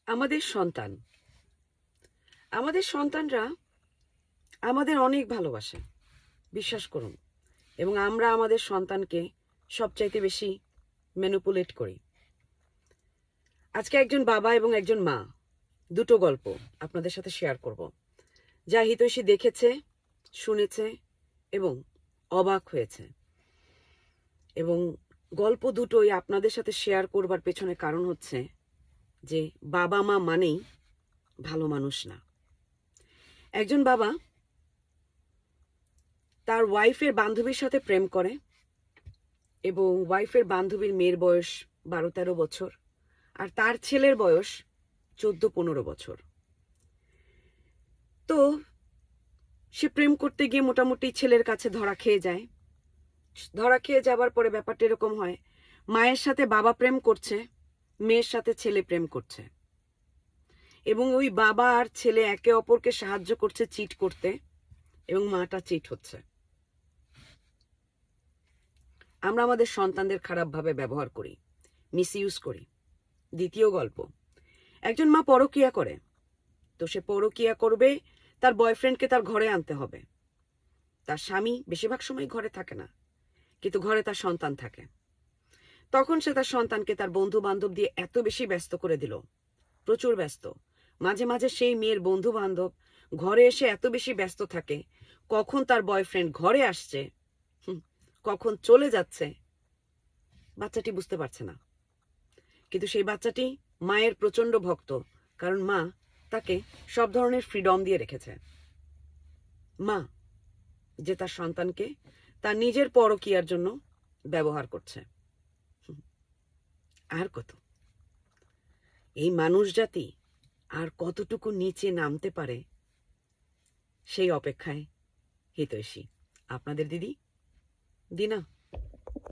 আমাদের সন্তান আমাদের সন্তানরা আমাদের অনেক ভালোবাসে, বিশ্বাস করুন। এবং আমরা আমাদের সন্তানকে সবচাইতে বেশি ম্যানিপুলেট করি। আজকে একজন বাবা এবং একজন মা দুটো গল্প আপনাদের সাথে শেয়ার করব, যা হিতৈষী দেখেছে, শুনেছে এবং অবাক হয়েছে। এবং গল্প দুটোই আপনাদের সাথে শেয়ার করবার পেছনে কারণ হচ্ছে যে বাবা মা মানেই ভালো মানুষ না। একজন বাবা তার ওয়াইফের বান্ধবীর সাথে প্রেম করে এবং ওয়াইফের বান্ধবীর মেয়ের বয়স 12-13 বছর, আর তার ছেলের বয়স 14-15 বছর। তো সে প্রেম করতে গিয়ে মোটামুটি ছেলের কাছে ধরা খেয়ে যায়। ধরা খেয়ে যাবার পরে ব্যাপারটা এরকম হয়, মায়ের সাথে বাবা প্রেম করছে, মেয়ের সাথে ছেলে প্রেম করছে, এবং ওই বাবা আর ছেলে একে অপরকে সাহায্য করছে চিট করতে, এবং মাটা চিট হচ্ছে। আমরা আমাদের সন্তানদের খারাপভাবে ব্যবহার করি, মিসইউজ করি। দ্বিতীয় গল্প, একজন মা পরকীয়া করে। তো সে পরকীয়া করবে, তার বয়ফ্রেন্ডকে তার ঘরে আনতে হবে। তার স্বামী বেশিরভাগ সময় ঘরে থাকে না, কিন্তু ঘরে তার সন্তান থাকে। তখন সে তার সন্তানকে তার বন্ধু বান্ধব দিয়ে এত বেশি ব্যস্ত করে দিল, প্রচুর ব্যস্ত। মাঝে মাঝে সেই মেয়ের বন্ধু বান্ধব ঘরে এসে এত বেশি ব্যস্ত থাকে, কখন তার বয়ফ্রেন্ড ঘরে আসছে, কখন চলে যাচ্ছে, বাচ্চাটি বুঝতে পারছে না। কিন্তু সেই বাচ্চাটি মায়ের প্রচন্ড ভক্ত, কারণ মা তাকে সব ধরনের ফ্রিডম দিয়ে রেখেছে। মা যে তার সন্তানকে তার নিজের পরকীয়ার জন্য ব্যবহার করছে। আর কত, এই মানুষ জাতি আর কতটুকু নিচে নামতে পারে, সেই অপেক্ষায় হিতৈষী। আপনাদের দিদি দিনা।